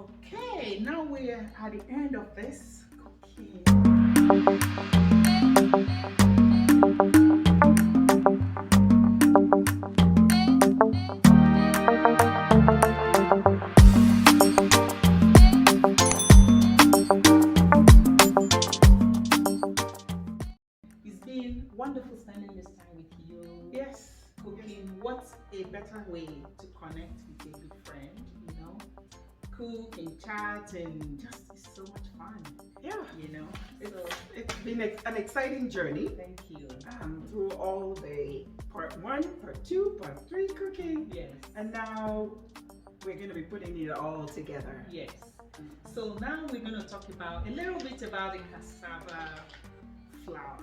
Okay, now we're at the end of this cooking. It's been wonderful spending this time with you. Yes, cooking. What's a better way to connect with a good friend, you know? Cook and chat and just it's so much fun. Yeah, You know, it's been an exciting journey thank you. through all the part 1, part 2, part 3 cooking, Yes, and now we're going to be putting it all together. yes. So now we're going to talk about a little bit about the cassava flour.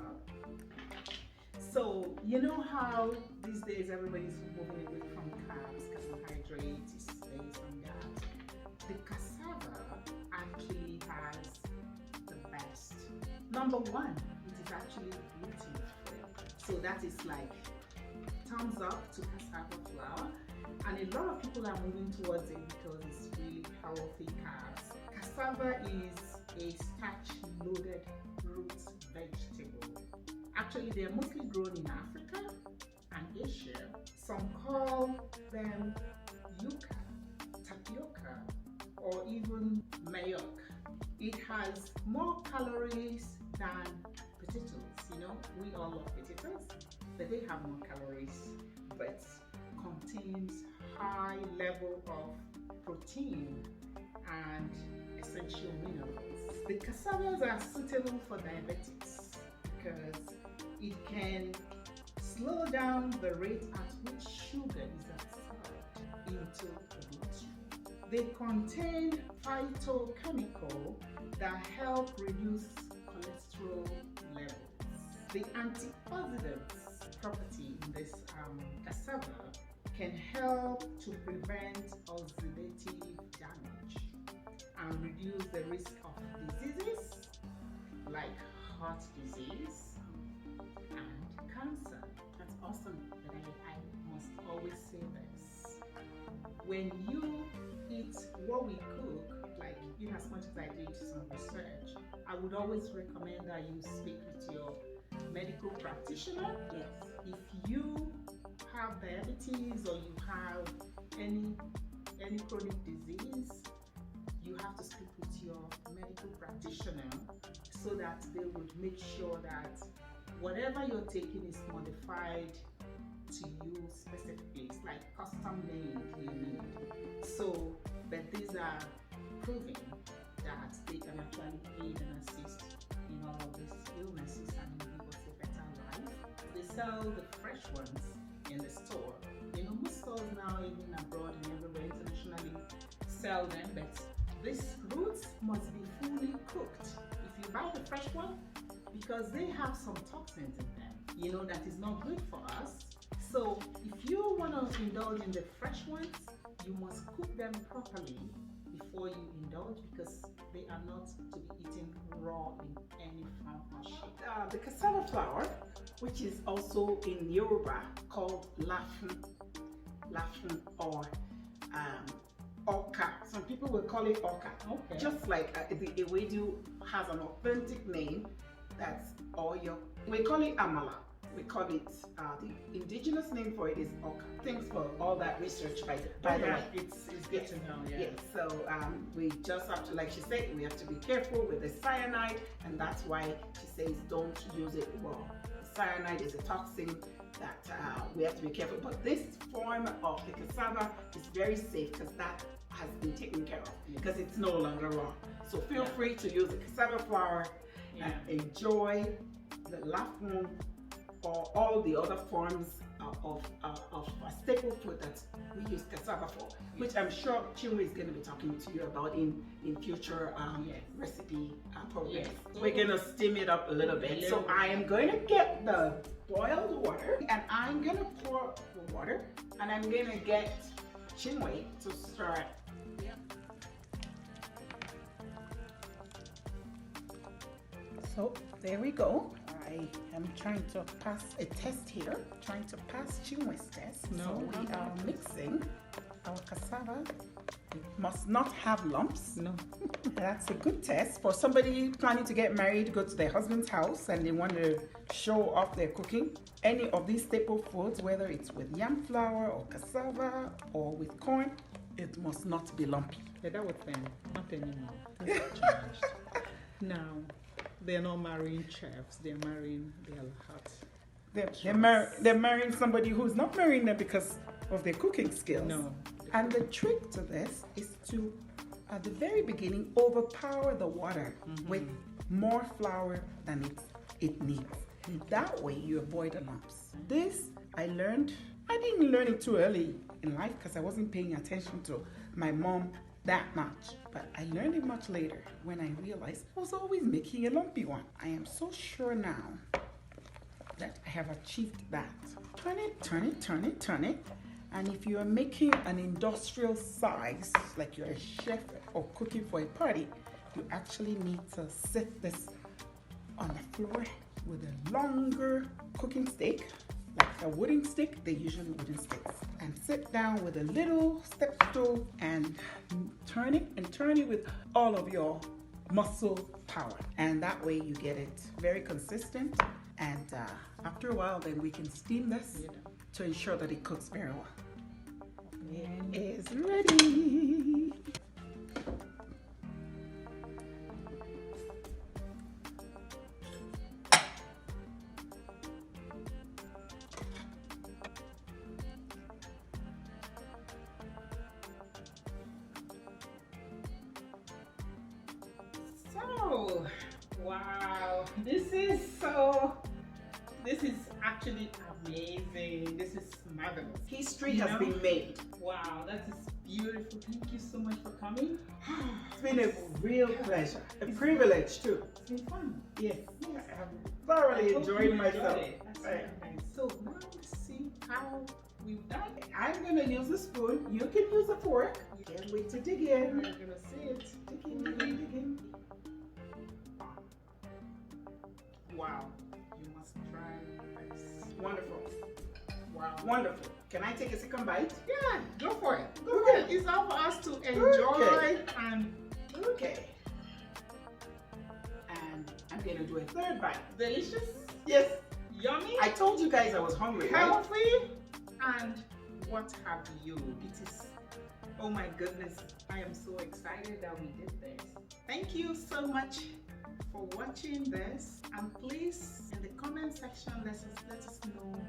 So you know how these days everybody's moving away from carbs, carbohydrates, it's based on that. The cassava actually has the best. Number one, it is actually gluten free. So that is like thumbs up to cassava flour. And a lot of people are moving towards it because it's really healthy carbs. Cassava is a starch-loaded root vegetable. Actually, they are mostly grown in Africa and Asia. Some call them yuca, tapioca, or even mayok. It has more calories than potatoes. You know, we all love potatoes, but they have more calories, but contains high level of protein and essential minerals. The cassavas are suitable for diabetics because it can slow down the rate at which sugar is absorbed into the bloodstream. They contain phytochemicals that help reduce cholesterol levels. The antioxidants property in this cassava can help to prevent oxidative damage and reduce the risk of diseases like heart disease and cancer. That's awesome, but I must always say this. When you eat what we cook, like in as much as I did some research, I would always recommend that you speak with your medical practitioner. Yes. If you have diabetes or you have any chronic disease, you have to speak with your medical practitioner so that they would make sure that whatever you're taking is modified to you specifically. It's like custom made you need. So, but these are proving that they can actually aid and assist in all of these illnesses and give us a better life. They sell the fresh ones in the store. You know, most stores now, even abroad and everywhere internationally, sell them, but these fruits must be fully cooked. If you buy the fresh one, because they have some toxins in them, you know, that is not good for us. So if you want to indulge in the fresh ones, you must cook them properly before you indulge because they are not to be eaten raw in any form or shape. The cassava flour, which is also in Yoruba called Lafun or Oka. Some people will call it Oka. Okay. Just like the Ewedu has an authentic name, that's Oyo. We call it Amala. We call it, the indigenous name for it is Oka. Thanks for all that research, by the way. It's good to know, yeah. Yes, so we just have to, like she said, we have to be careful with the cyanide, and that's why she says don't use it raw. Cyanide is a toxin that we have to be careful. But this form of the cassava is very safe because that has been taken care of because it's no longer raw. So feel free to use the cassava flour and enjoy the lafun or all the other forms of a staple food that we use cassava for, which I'm sure Chinwe is going to be talking to you about in future recipe programs. Yes. We're going to steam it up a little bit. So I am going to get the boiled water and I'm going to pour the water and I'm going to get Chinwe to stir it. So there we go. I am trying to pass a test here, trying to pass Chinwe's test. So we are mixing our cassava Must not have lumps. No. That's a good test for somebody planning to get married, go to their husband's house, and they want to show off their cooking. Any of these staple foods, whether it's with yam flour or cassava or with corn, it must not be lumpy. Yeah, that was then, not anymore. Things have changed. Now, they're not marrying chefs, they're marrying their heart. They're marrying somebody who's not marrying them because of their cooking skills. No. And the trick to this is to, at the very beginning, overpower the water with more flour than it needs. That way you avoid the lumps. This I learned. I didn't learn it too early in life because I wasn't paying attention to my mom that much. But I learned it much later when I realized I was always making a lumpy one. I am so sure now that I have achieved that. Turn it, turn it, turn it, turn it. And if you are making an industrial size, like you're a chef or cooking for a party, you actually need to set this on the floor with a longer cooking stick, like a wooden stick. They're usually wooden sticks. And sit down with a little step stool and turn it with all of your muscle power. And that way you get it very consistent. And after a while, then we can steam this to ensure that it cooks very well. It is ready. So, wow, this is actually amazing. This is marvelous. History has been made. Wow, that is beautiful. Thank you so much for coming. It's been a real pleasure, a privilege too. It's been fun. Yes, I have thoroughly enjoyed myself. That's very nice. So now let's see how we've done it. I'm gonna use a spoon. You can use a fork. Can't wait to dig in. We're gonna see it. Dig in, dig in, dig in. Wow, you must try this. Wonderful. Wow. Wonderful. Can I take a second bite? Yeah, go for it. Go Okay. for it. It's all for us to enjoy and Okay. And I'm gonna do a third bite. delicious, Yes. yummy, I told you guys I was hungry, right? healthy, and what have you. It is, oh my goodness, I am so excited that we did this. Thank you so much for watching this, and please in the comment section let us know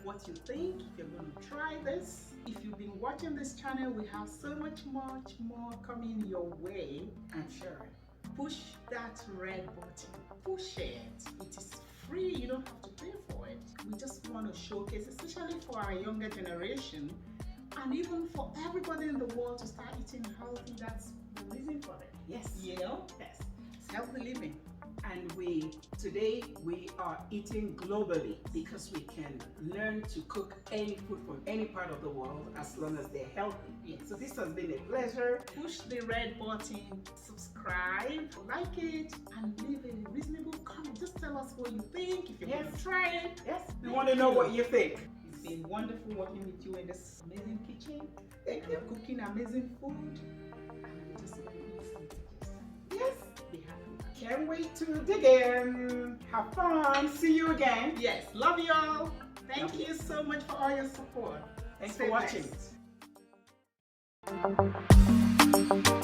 what you think, if you're going to try this. If you've been watching this channel, we have so much more coming your way. I'm sure. Push that red button, push it. It is free, you don't have to pay for it. We just want to showcase, especially for our younger generation, and even for everybody in the world to start eating healthy. That's the reason for it. Yes. You know? Yes. It's healthy living. And today we are eating globally because we can learn to cook any food from any part of the world as long as they're healthy. Yes. So this has been a pleasure. Push the red button, subscribe, like it, and leave a reasonable comment. Just tell us what you think, if you want to try it. Yes, we want to know what you think. It's been wonderful working with you in this amazing kitchen. Thank you. Cooking amazing food. And just eat some delicious. Yes. Be happy. Can't wait to dig in. Have fun. See you again. Yes, love you all. Thank you so much for all your support. Thanks Stay for watching. blessed.